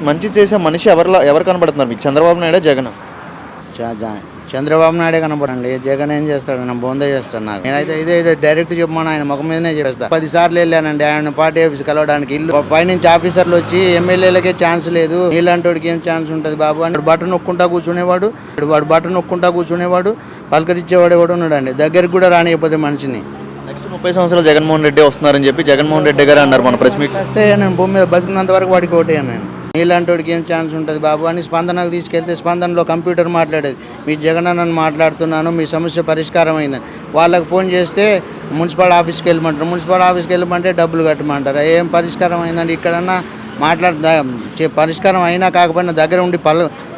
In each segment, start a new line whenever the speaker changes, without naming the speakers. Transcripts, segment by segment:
మంచి చేసే మనిషి ఎవరు కనబడుతున్నారు మీకు? చంద్రబాబు నాయుడు, జగన్?
చంద్రబాబు నాయుడే కనపడండి. జగన్ ఏం చేస్తాడు? నా బొందే చేస్తాడు. నాకు నేనైతే ఇదే డైరెక్ట్ చెప్పమని ఆయన ముఖం మీదనే చేస్తాను. 10 సార్లు వెళ్ళానండి ఆయన పార్టీ ఆఫీస్ కలవడానికి. ఇల్లు పైనుంచి ఆఫీసర్లు వచ్చి ఎమ్మెల్యేలకే ఛాన్స్ లేదు, నీలాంటి ఏం ఛాన్స్ ఉంటుంది బాబు అని బటన్ నొక్కుంటా కూర్చునేవాడు. వాడు బటన్ నొక్కుంటా కూర్చునేవాడు, పలకరించేవాడు ఎవడు ఉన్నాడండి. దగ్గరికి కూడా రానియకపోతే మనిషిని.
నెక్స్ట్ 30 సంవత్సరాలు జగన్మోహన్ రెడ్డి వస్తున్నారని చెప్పి జగన్మోహన్ రెడ్డి గారు అన్నారు మన ప్రెస్ మీట్.
వస్తే నేను భూమి మీద బతుకున్నంత వరకు వాడికి ఓటేయను. నేను నీలాంటి ఏం ఛాన్స్ ఉంటుంది బాబు అని స్పందనకు తీసుకెళ్తే స్పందనలో కంప్యూటర్ మాట్లాడేది, మీ జగన్ అన్నను మాట్లాడుతున్నాను, మీ సమస్య పరిష్కారం అయిందని. వాళ్ళకి ఫోన్ చేస్తే మున్సిపల్ ఆఫీస్కి వెళ్ళమంటారు. మున్సిపల్ ఆఫీస్కి వెళ్ళమంటే డబ్బులు కట్టమంటారు. ఏం పరిష్కారం అయిందండి? ఇక్కడన్నా పరిష్కారం అయినా కాకపోయినా దగ్గర ఉండి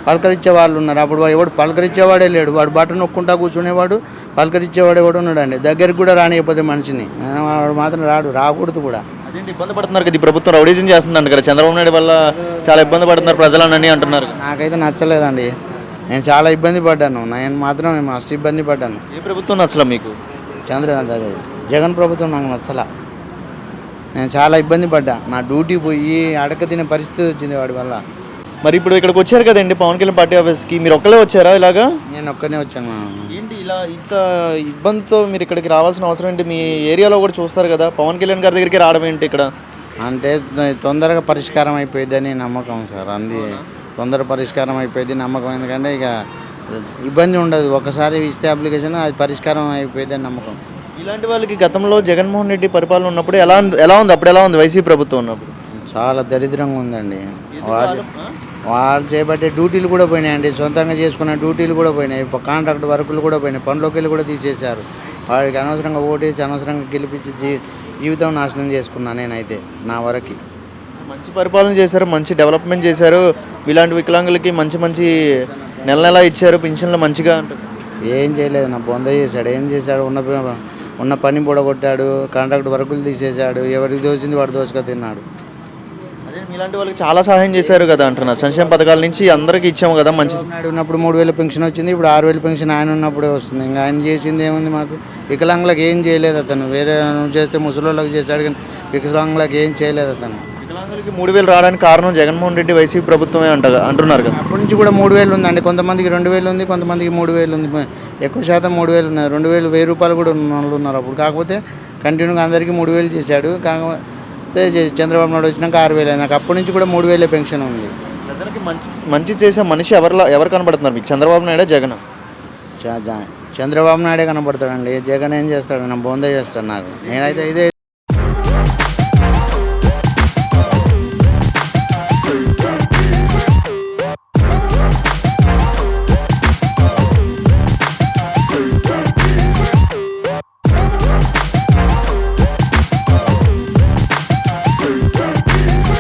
పలకరించే వాళ్ళు ఉన్నారు. అప్పుడు ఎవడు పలకరించేవాడే లేడు. వాడు బట్టను నొక్కుంటా కూర్చునేవాడు, పలకరించేవాడు ఎవడు ఉన్నాడండి. దగ్గరికి కూడా రానియకపోతే మనిషిని. వాడు మాత్రం రాకూడదు కూడా.
అదేంటి ఇబ్బంది పడుతున్నారు కదా, ఈ ప్రభుత్వం రౌడీజం చేస్తుందంట కదా, చంద్రబాబు నాయుడు వల్ల చాలా ఇబ్బంది పడుతున్నారు ప్రజలని అంటున్నారు.
నాకైతే నచ్చలేదండి. నేను చాలా ఇబ్బంది పడ్డాను. నేను మాత్రం మస్తు ఇబ్బంది పడ్డాను.
ఏ ప్రభుత్వం నచ్చలా మీకు?
జగన్ ప్రభుత్వం నాకు నచ్చలా. నేను చాలా ఇబ్బంది పడ్డా. నా డ్యూటీ పోయి అడక తినే పరిస్థితి వచ్చింది వాడి వల్ల.
మరి ఇప్పుడు ఇక్కడికి వచ్చారు కదండి పవన్ కళ్యాణ్ పార్టీ ఆఫీస్కి, మీరు ఒక్కలే వచ్చారా ఇలాగా?
నేను ఒక్కనే వచ్చాను.
ఏంటి ఇలా ఇంత ఇబ్బందితో మీరు ఇక్కడికి రావాల్సిన అవసరం ఏంటి? మీ ఏరియాలో కూడా చూస్తారు కదా, పవన్ కళ్యాణ్ గారి దగ్గరికి రావడం ఏంటి ఇక్కడ?
అంటే తొందరగా పరిష్కారం అయిపోయిందని నమ్మకం సార్. తొందర పరిష్కారం అయిపోయింది నమ్మకం. ఎందుకంటే ఇక ఇబ్బంది ఉండదు. ఒకసారి ఇస్తే అప్లికేషన్ అది పరిష్కారం అయిపోయిందని నమ్మకం.
ఇలాంటి వాళ్ళకి గతంలో జగన్మోహన్ రెడ్డి పరిపాలన ఉన్నప్పుడు ఎలా ఉంది? అప్పుడు ఎలా ఉంది వైసీపీ ప్రభుత్వం ఉన్నప్పుడు?
చాలా దరిద్రంగా ఉందండి. వాళ్ళు చేపట్టే డ్యూటీలు కూడా పోయినాయండి. సొంతంగా చేసుకున్న డ్యూటీలు కూడా పోయినాయి. కాంట్రాక్ట్ వర్కులు కూడా పోయినాయి. పనిలోకి వెళ్ళి కూడా తీసేశారు. వాడికి అనవసరంగా ఓటేసి అనవసరంగా గెలిపించి జీవితం నాశనం చేసుకున్నాను నేనైతే నా వరకు.
మంచి పరిపాలన చేశారు, మంచి డెవలప్మెంట్ చేశారు. ఇలాంటి వికలాంగులకి మంచి నెల ఇచ్చారు పింఛన్లు మంచిగా అంటారు.
ఏం చేయలేదు, నా బొంద చేశాడు. ఏం చేశాడు? ఉన్న పని బుడగొట్టాడు, కాంట్రాక్ట్ వర్కులు తీసేశాడు. ఎవరికి దోచింది వాడు దోసుగా తిన్నాడు.
అదే ఇలాంటి వాళ్ళకి చాలా సహాయం చేశారు కదా అంటున్నారు. సంక్షేమ పథకాల నుంచి అందరికీ ఇచ్చాము కదా. మంచి
ఉన్నప్పుడు 3000 పెన్షన్ వచ్చింది, ఇప్పుడు 6000 పెన్షన్ ఆయన ఉన్నప్పుడే వస్తుంది. ఇంకా ఆయన చేసింది ఏముంది? మాకు వికలాంగులకు ఏం చేయలేదు అతను. వేరే చేస్తే ముసలోళ్ళకి చేశాడు కానీ వికలాంగులకు ఏం చేయలేదు అతను.
వికలాంగులకి 3000 రావడానికి కారణం జగన్మోహన్ రెడ్డి వైసీపీ ప్రభుత్వమే అంటున్నారు కదా.
అప్పటి నుంచి కూడా 3000 ఉందండి. కొంతమందికి 2000 ఉంది, కొంతమందికి 3000 ఉంది. ఎక్కువ శాతం 3000 ఉన్నాయి. 2000 1000 కూడా ఉన్న వాళ్ళు ఉన్నారు అప్పుడు. కాకపోతే కంటిన్యూగా అందరికీ 3000 చేశాడు. కాకపోతే చంద్రబాబు నాయుడు వచ్చినాక 6000 నాకు అప్పటి నుంచి కూడా 3000 పెన్షన్ ఉంది.
ప్రజలకి మంచి చేసే మనిషి ఎవరు కనబడుతున్నారు మీకు? చంద్రబాబు నాయుడు, జగన్?
చంద్రబాబు నాయుడే కనపడతాడండి. జగన్ ఏం చేస్తాడు? నా బొందే చేస్తాడు. నాకు నేనైతే ఇదే